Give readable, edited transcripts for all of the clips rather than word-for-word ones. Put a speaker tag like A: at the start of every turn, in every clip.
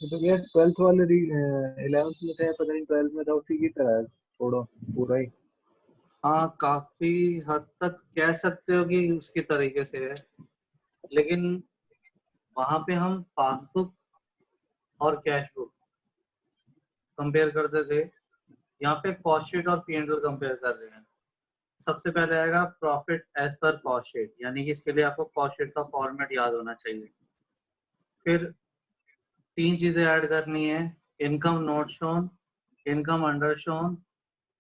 A: ये तो यार 12th वाले 11th में थे, पता नहीं 12th में था, उसी की तरह है थोड़ा पूरा ही।
B: हाँ, काफी हद तक कह सकते हो कि उसकी तरीके से है, लेकिन वहां पे हम पासबुक और कैश बुक कंपेयर करते थे, यहाँ पे कॉस्ट शीट और P&L कंपेयर कर रहे हैं। सबसे पहले आएगा profit as per cost sheet, यानी कि इसके लिए आपको कॉस्ट शीट का फॉर्मेट याद होना चाहिए। फिर तीन चीजें ऐड करनी है, income not shown, income under shown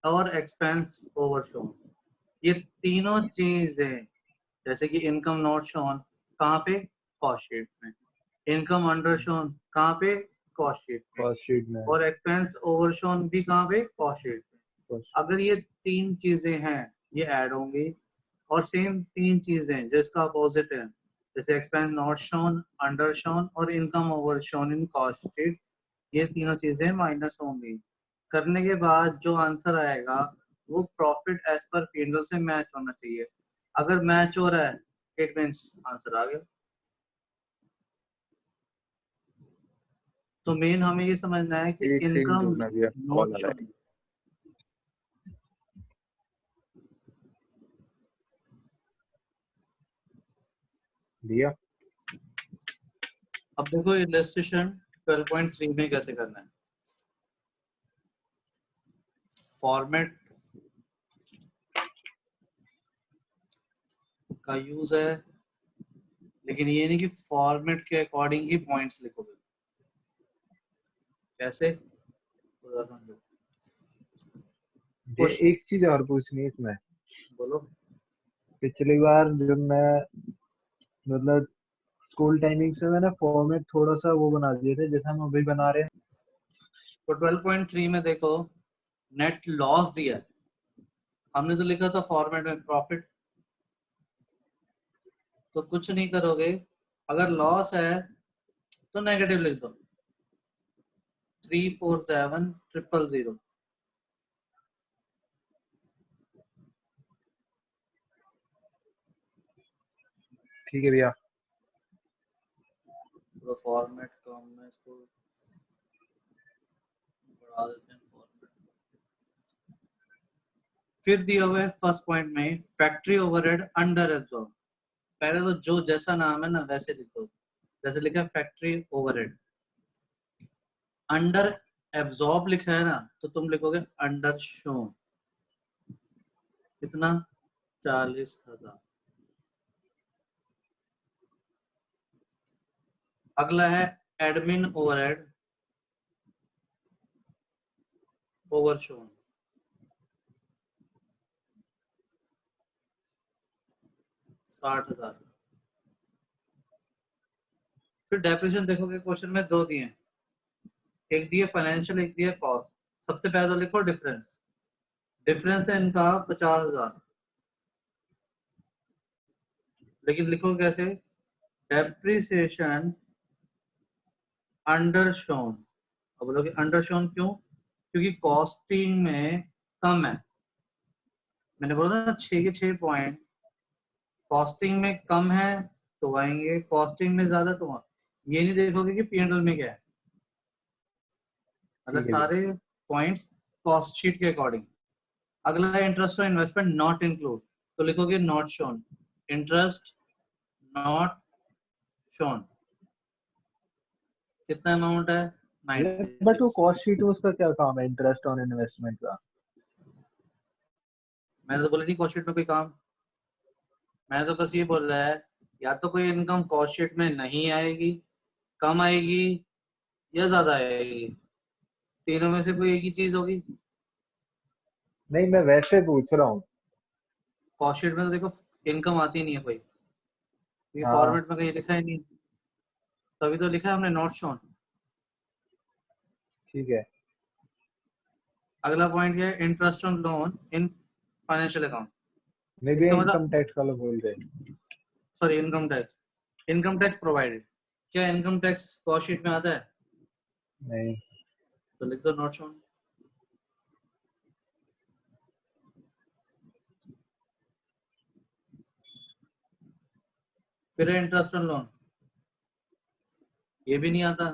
B: और एक्सपेंस ओवर शोन। ये तीनों चीजें, जैसे कि इनकम नॉट शोन कहाँ पे, कॉस्ट शीट में, इनकम अंडर शोन कहाँ पे, कॉस्ट शीट में,
A: कॉस्ट शीट में।
B: और एक्सपेंस ओवर शोन भी कहाँ पे, कॉस्ट शीट में। अगर ये तीन चीजें हैं ये ऐड होंगी, और सेम तीन चीजें जो इसका अपोजिट है, जैसे expense not shown, under shown और income over shown in cost sheet, ये तीनों चीजें माइनस होंगी। करने के बाद जो आंसर आएगा वो प्रॉफिट एज पर P&L से मैच होना चाहिए। अगर मैच हो रहा है इट मीन्स आंसर आ गया। तो मेन हमें ये समझना है कि
A: एक सेकंड
B: इनकम
A: रुकना भैया, कॉल
B: नॉट
A: आ रहा है।
B: शोन।
A: भैया
B: अब देखो इलस्ट्रेशन 12.3 में कैसे करना है। फॉर्मेट का यूज है, लेकिन ये नहीं कि फॉर्मेट के अकॉर्डिंग ही पॉइंट्स लिखोगे। कैसे, उदाहरण दो।
A: ये एक चीज और पूछनी है इसमें।
B: बोलो।
A: पिछली बार जब मैं मतलब स्कूल टाइमिंग से मैंने फॉर्मेट थोड़ा सा वो बना दिए थे जैसा हम अभी बना रहे हैं।
B: तो 12.3 में देखो नेट लॉस दिया है, हमने तो लिखा था फॉर्मेट में प्रॉफिट। तो कुछ नहीं करोगे, अगर लॉस है तो नेगेटिव लिख दो, 347000।
A: ठीक है भैया।
B: तो फॉर्मेट को हम इसको बढ़ा देते हैं फॉर्मेट। फिर दिया हुआ है फर्स्ट पॉइंट में फैक्ट्री ओवरहेड अंडर एब्जॉर्ब। पहले तो जो जैसा नाम है ना वैसे लिखो, जैसे लिखा है फैक्ट्री ओवरहेड। अंडर एब्जॉर्ब लिखा है ना, तो तुम लिखोगे अंडर शोन। कितना, 40,000। अगला है एडमिन ओवरहेड ओवर शोन, 60,000। फिर डेप्रिसिएशन देखोगे क्वेश्चन में दो दिए, एक दिए फाइनेंशियल, एक दिए कॉस्ट। सबसे पहले तो लिखो डिफरेंस। डिफरेंस है इनका 50,000, लेकिन लिखो कैसे, डेप्रिसिएशन अंडर शोन। अब बोलोगे अंडर शोन क्यों, क्योंकि कॉस्टिंग में कम है। मैंने बोला था 6 के 6 पॉइंट कॉस्टिंग में कम है तो आएंगे, कॉस्टिंग में ज्यादा तो ये नहीं देखोगे कि P&L में क्या है। मतलब
A: ठीक है भैया।
B: सारे पॉइंट्स कॉस्ट शीट के अकॉर्डिंग। अगला है इंटरेस्ट और इन्वेस्टमेंट नॉट इंक्लूड, तो लिखोगे not shown, interest not shown. कितना अमाउंट है,
A: बट वो
B: 96।
A: कॉस्ट शीट में उसका क्या काम है, इंटरेस्ट ऑन इन्वेस्टमेंट का?
B: मैंने तो बोला नहीं कॉस्ट शीट में कोई काम, मैंने तो बस ये बोल रहा है या तो कोई इनकम कॉस्ट शीट में नहीं आएगी, कम आएगी या ज्यादा आएगी, तीनों में से कोई एक ही चीज होगी।
A: नहीं, मैं वैसे पूछ रहा हूँ।
B: कॉस्ट शीट में तो देखो इनकम आती नहीं है कोई, ये
A: हाँ।
B: फॉर्मेट में कहीं लिखा ही नहीं, तभी तो लिखा है हमने नॉट शोन।
A: ठीक है।
B: अगला पॉइंट क्या है, interest on loan in financial account.
A: मे भी
B: इसका मतलब,
A: इनकम टैक्स वाला बोल रहे हैं।
B: Sorry income tax, income tax provided. क्या इनकम टैक्स कॉस्ट शीट में आता है,
A: नहीं।
B: तो लिख दो नॉट शोन। फिर है इंटरेस्ट ऑन लोन, ये भी नहीं आता,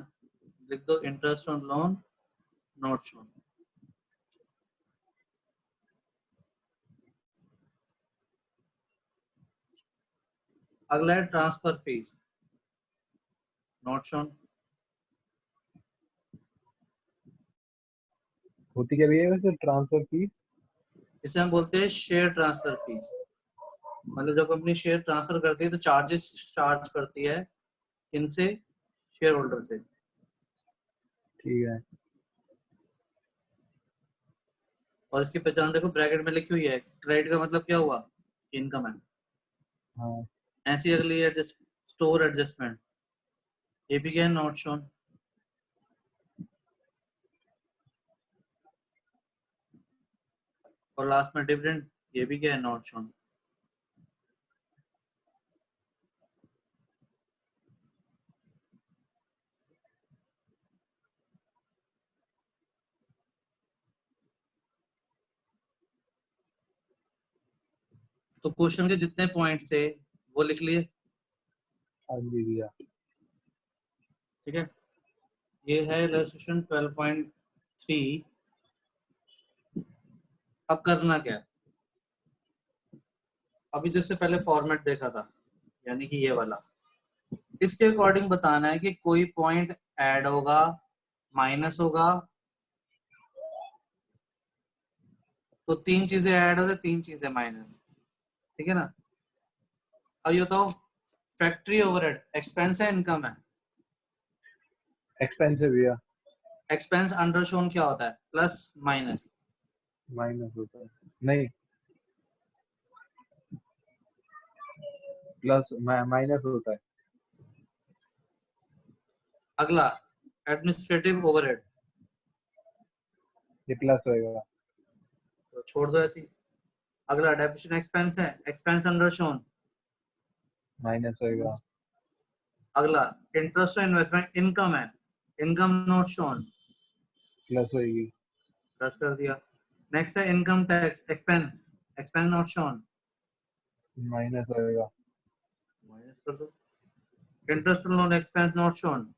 B: लिख दो interest on loan not shown. अगला है ट्रांसफर फीस नॉट शोन।
A: होती क्या भी है वैसे ट्रांसफर फीस?
B: इसे हम बोलते हैं शेयर ट्रांसफर फीस। मतलब जब कंपनी शेयर ट्रांसफर करती है तो चार्जेस चार्ज करती है इनसे, शेयर होल्डर से।
A: ठीक है।
B: और इसकी पहचान देखो ब्रैकेट में लिखी हुई है। क्रेडिट का मतलब क्या हुआ? इनकम है।
A: हाँ
B: ऐसी अगली है स्टोर एडजस्टमेंट, ये भी क्या है? Not shown. और लास्ट में डिविडेंड, ये भी क्या है? Not shown. तो क्वेश्चन के जितने पॉइंट्स थे वो लिख लिए।
A: हाँ जी भैया।
B: ठीक है, ये है इलस्ट्रेशन 12.3। अब करना क्या है? अभी जो इससे पहले फॉर्मेट देखा था, यानी कि ये वाला, इसके अकॉर्डिंग बताना है कि कोई पॉइंट ऐड होगा, माइनस होगा। तो तीन चीजें ऐड होते, तीन चीजें माइनस। ठीक है ना? अब ये बताओ, फैक्ट्री ओवरहेड एक्सपेंस है इनकम है?
A: एक्सपेंसिव भैया।
B: एक्सपेंस अंडर शोन क्या होता है? Plus minus.
A: माइनस होता है, नहीं प्लस माइनस होता है।
B: अगला एडमिनिस्ट्रेटिव ओवरहेड,
A: ये प्लस होएगा।
B: तो छोड़ दो ऐसी। अगला डेप्रिसिएशन एक्सपेंस है, एक्सपेंस अंडर शोन,
A: माइनस होएगा।
B: अगला इंटरेस्ट और इन्वेस्टमेंट इनकम है, इनकम नॉट शोन,
A: प्लस होएगी।
B: प्लस कर दिया। नेक्स्ट है income tax expense, expense not shown,
A: minus होएगा।
B: माइनस कर दो। Interest loan expense not shown,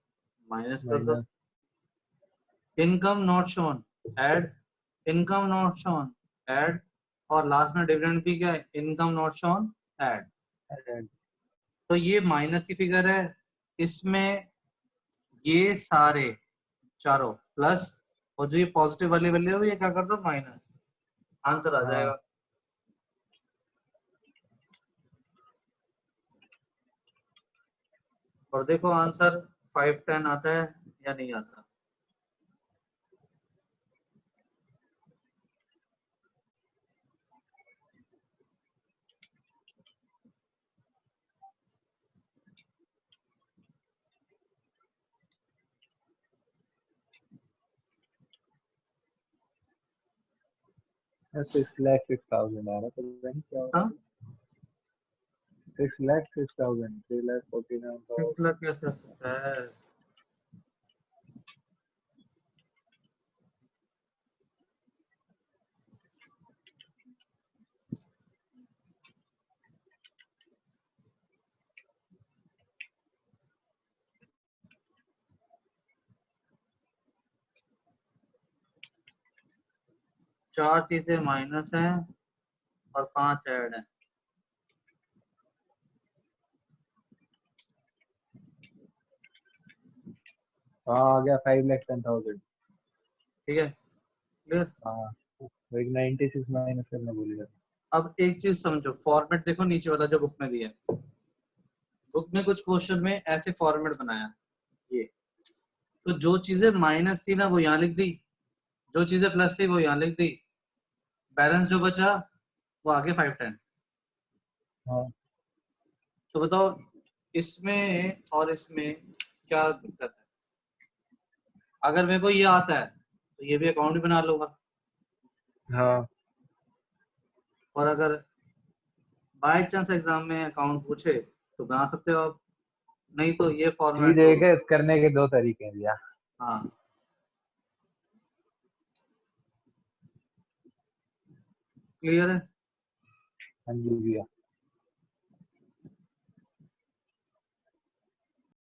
B: minus कर दो।
A: Minus.
B: Income not shown add, income not shown add, और लास्ट में डिविडेंड भी क्या है? Income not shown add. तो ये माइनस की फिगर है, इसमें ये सारे चारों प्लस, और जो ये पॉजिटिव वाले वाले हो ये क्या कर दो? माइनस। आंसर आ
A: हाँ।
B: जाएगा। और देखो आंसर 510 आता है या नहीं आता।
A: सिक्स लैख 6,000 आ रहा है, पता नहीं क्या हो रहा
B: हाँ,
A: है। 6,06,000, 3,49,000।
B: सिंपल कैसे हो सकता है? चार चीजें माइनस हैं और पांच ऐड हैं।
A: हाँ आ गया 5,10,000।
B: ठीक है, क्लियर।
A: हाँ, वो एक 96 माइनस करना भूल गया।
B: अब एक चीज समझो, फॉर्मेट देखो नीचे वाला जो बुक में दिया है। बुक में कुछ क्वेश्चन में ऐसे फॉर्मेट बनाया, ये तो जो चीजें माइनस थी ना वो यहाँ लिख दी, जो चीजें प्लस थी वो यहाँ लिख दी, बैलेंस जो बचा वो आगे 510।
A: हाँ।
B: तो बताओ इसमें और इसमें क्या दिक्कत है? अगर मेरे को ये आता है तो ये भी अकाउंट भी बना लूंगा,
A: हाँ
B: और अगर बाय चांस एग्जाम में अकाउंट पूछे तो बना सकते हो आप, नहीं तो ये
A: चीज
B: फॉर्मेट तो।
A: एक है, करने के दो तरीके हैं भैया।
B: हाँ, क्लियर है।
A: हाँ जी भैया।